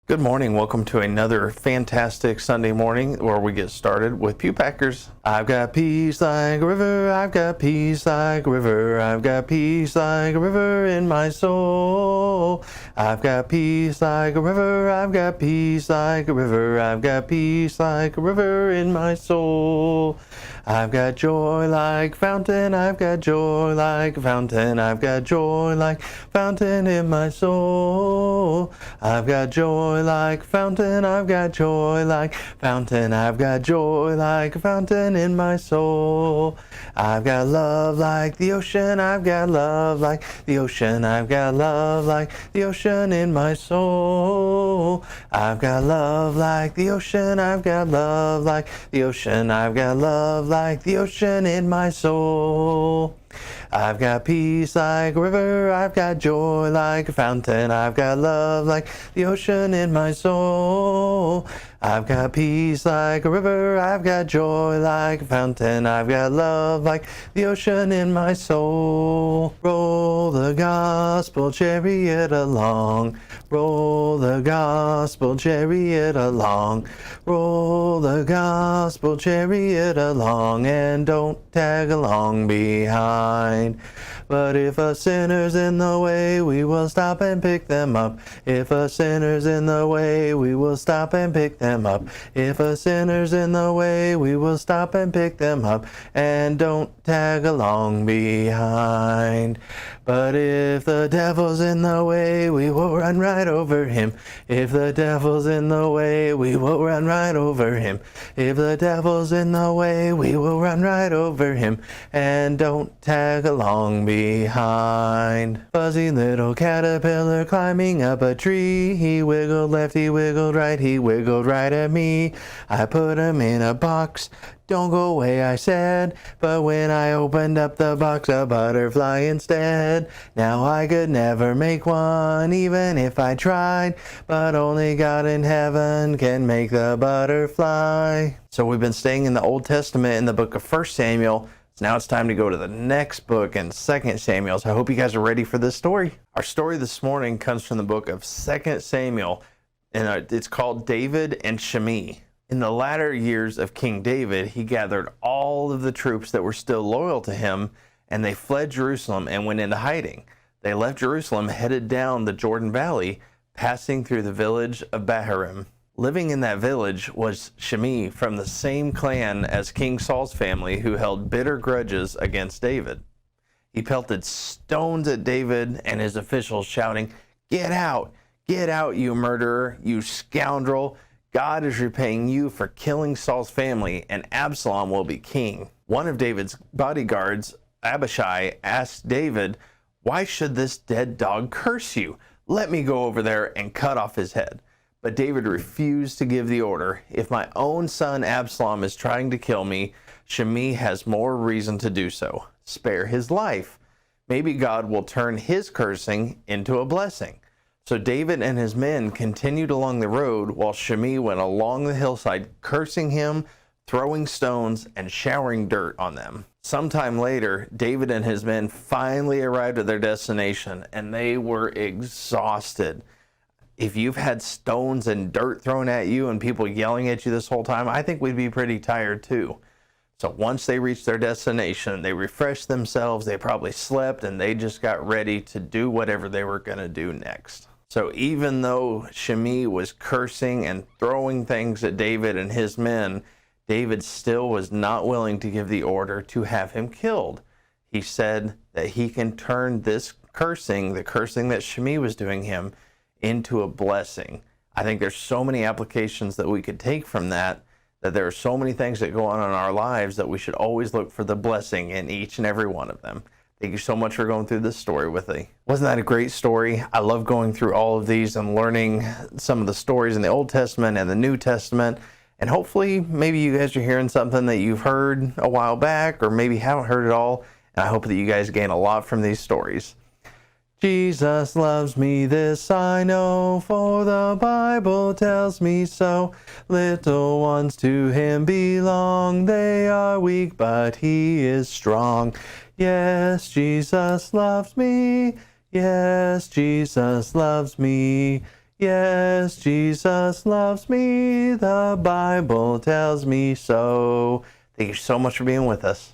Good morning. Welcome to another fantastic Sunday morning where we get started with Pew Packers. I've got peace like a river. I've got peace like a river. I've got peace like a river in my soul. I've got peace like a river. I've got peace like a river. I've got peace like a river in my soul. I've got joy like fountain. I've got joy like a fountain. I've got joy like fountain in my soul. I've got joy like fountain. I've got joy like fountain. I've got joy like a fountain in my soul. I've got love like the ocean. I've got love like the ocean. I've got love like the ocean in my soul. I've got love like the ocean. I've got love like the ocean. I've got love like the ocean in my soul. I've got peace like a river. I've got joy like a fountain. I've got love like the ocean in my soul. I've got peace like a river. I've got joy like a fountain. I've got love like the ocean in my soul. Roll the gospel chariot along. Roll the gospel chariot along. Roll the gospel chariot along, and don't tag along behind. But if a sinner's in the way, we will stop and pick them up. If a sinner's in the way, we will stop and pick them up. If a sinner's in the way, we will stop and pick them up, and don't tag along behind. But if the devil's in the way, we will run right over him. If the devil's in the way, we will run right over him. If the devil's in the way, we will run right over him, and don't tag along behind. Fuzzy little caterpillar climbing up a tree. He wiggled left, he wiggled right, he wiggled right at me. I put him in a box. Don't go away, I said, but when I opened up the box, a butterfly instead. Now I could never make one, even if I tried, but only God in heaven can make the butterfly. So we've been staying in the Old Testament in the book of 1 Samuel. So now it's time to go to the next book in 2 Samuel. So I hope you guys are ready for this story. Our story this morning comes from the book of 2 Samuel, and it's called David and Shimei. In the latter years of King David, he gathered all of the troops that were still loyal to him, and they fled Jerusalem and went into hiding. They left Jerusalem, headed down the Jordan Valley, passing through the village of Bahurim. Living in that village was Shimei from the same clan as King Saul's family, who held bitter grudges against David. He pelted stones at David and his officials, shouting, get out, you murderer, you scoundrel. God is repaying you for killing Saul's family, and Absalom will be king." One of David's bodyguards, Abishai, asked David, "Why should this dead dog curse you? Let me go over there and cut off his head." But David refused to give the order. "If my own son Absalom is trying to kill me, Shimei has more reason to do so. Spare his life. Maybe God will turn his cursing into a blessing." So David and his men continued along the road while Shimei went along the hillside, cursing him, throwing stones, and showering dirt on them. Sometime later, David and his men finally arrived at their destination, and they were exhausted. If you've had stones and dirt thrown at you and people yelling at you this whole time, I think we'd be pretty tired too. So once they reached their destination, they refreshed themselves, they probably slept, and they just got ready to do whatever they were going to do next. So even though Shimei was cursing and throwing things at David and his men, David still was not willing to give the order to have him killed. He said that he can turn this cursing, the cursing that Shimei was doing him, into a blessing. I think there's so many applications that we could take from that there are so many things that go on in our lives that we should always look for the blessing in each and every one of them. Thank you so much for going through this story with me. Wasn't that a great story? I love going through all of these and learning some of the stories in the Old Testament and the New Testament. And hopefully, maybe you guys are hearing something that you've heard a while back or maybe haven't heard at all. And I hope that you guys gain a lot from these stories. Jesus loves me, this I know, for the Bible tells me so. Little ones to him belong, they are weak, but he is strong. Yes, Jesus loves me, yes, Jesus loves me. Yes, Jesus loves me. The Bible tells me so. Thank you so much for being with us.